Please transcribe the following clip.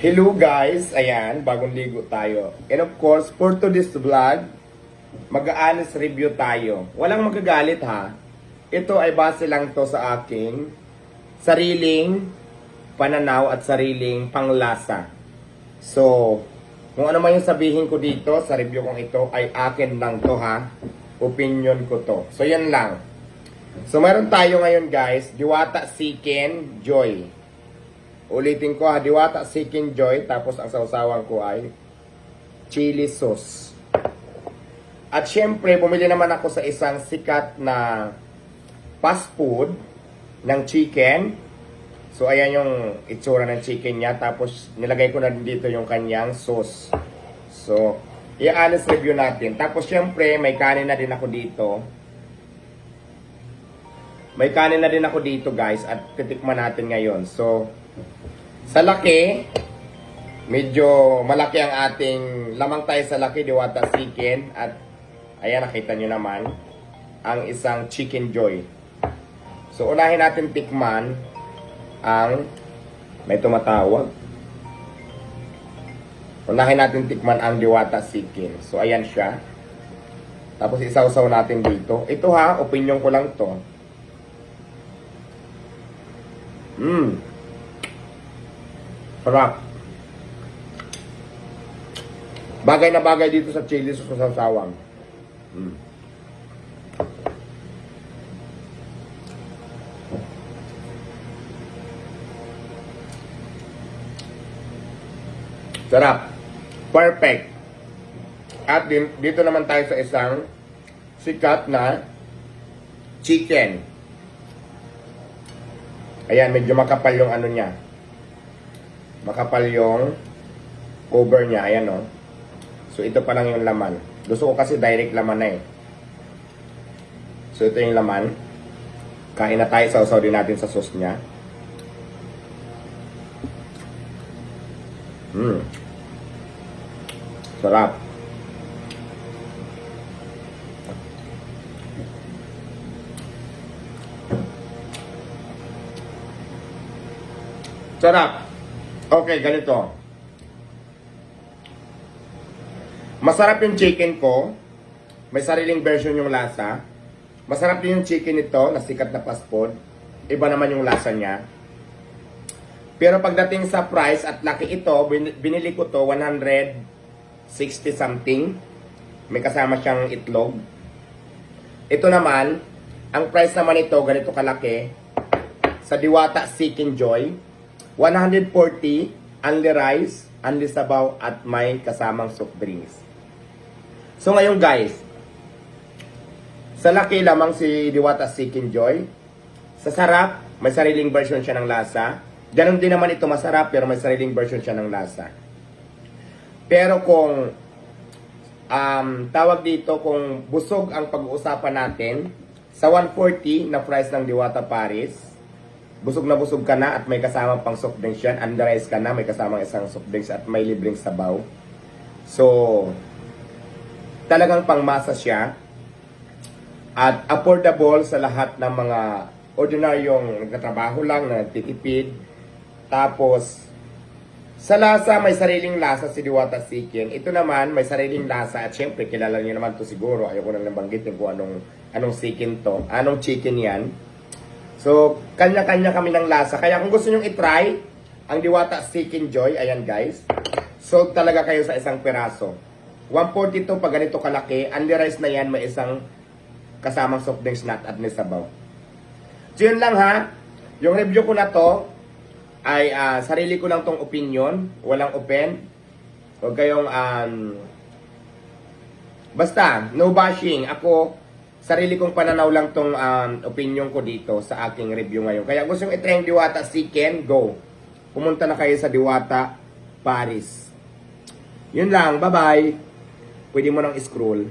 Hello guys, ayan, bagong ligo tayo. And of course, for today's vlog, mag-honest review tayo. Walang magagalit ha. Ito ay base lang to sa aking sariling pananaw at sariling panglasa. So, kung ano man yung sabihin ko dito sa review kong ito ay akin lang to ha. Opinion ko to. So, yan lang. So, meron tayo ngayon guys, Diwata Chicken Joy. Ulitin ko ha, Diwata Chicken Joy, tapos ang sausawan ko ay chili sauce. At syempre, bumili naman ako sa isang sikat na fast food ng chicken. So, ayan yung itsura ng chicken niya. Tapos, nilagay ko na dito yung kanyang sauce. So, i-honest review natin. Tapos, syempre, may kanin na din ako dito. May kanin na din ako dito, guys. At titikman natin ngayon. So, sa laki, medyo malaki ang ating lamang tayo sa laki, Diwata Chicken. At ayan, nakita nyo naman ang isang Chicken Joy. So, unahin natin tikman ang may tumatawag. Unahin natin tikman ang Diwata Chicken. So, ayan siya. Tapos, isawsaw natin dito. Ito ha, opinion ko lang to. Sarap. Bagay na bagay dito sa chili sauce sa sawang. Sarap. Perfect. At dito naman tayo sa isang sikat na chicken. Ayan, medyo makapal yung ano niya. Makapal yung cover niya. Ayan o. So, ito pa lang yung laman. Gusto ko kasi direct laman na eh. So, ito yung laman. Kain na tayo. Sausaw din natin sa sauce niya. Sarap. Sarap. Okay, ganito. Masarap yung chicken ko. May sariling version yung lasa. Masarap din yung chicken nito, na sikat na fast food. Iba naman yung lasa niya. Pero pagdating sa price at laki ito, binili ko to 160 something. May kasama siyang itlog. Ito naman, ang price naman ito, ganito kalaki. Sa Diwata Chicken Joy, 140, only rice, only sabaw, at may kasamang soft drinks. So ngayon guys, sa laki lamang si Diwata Chicken Joy. Sa sarap, may sariling version siya ng lasa. Ganon din naman ito masarap, pero may sariling version siya ng lasa. Pero kung tawag dito, kung busog ang pag-uusapan natin, sa 140 na price ng Diwata Paris, busog na busog ka na at may kasama pang soft drinks yan. Underize ka na, may kasama isang soft drinks at may libreng sabaw. So, talagang pangmasa siya. At affordable sa lahat ng mga ordinaryong nagtatrabaho lang, na nagtitipid. Tapos, sa lasa, may sariling lasa si Diwata Chicken. Ito naman, may sariling lasa. At syempre, kilala niyo naman to siguro. Ayoko nang nabanggitin kung anong chicken to. Anong chicken yan. So, kanya-kanya kami ng lasa. Kaya kung gusto nyo itry ang Diwata Chicken Joy, ayan guys, sold talaga kayo sa isang peraso. 142 pag ganito kalaki. Only rice na yan, may isang kasamang soft drinks nut at may sabaw. So, yun lang ha. Yung review ko na to ay sarili ko lang tong opinion. Walang open. Huwag kayong basta, no bashing. Ako, sarili kong pananaw lang tong opinion ko dito sa aking review ngayon. Kaya gusto nyo itry ang Diwata Chicken, go. Pumunta na kayo sa Diwata Paris. Yun lang, bye-bye. Pwede mo nang scroll.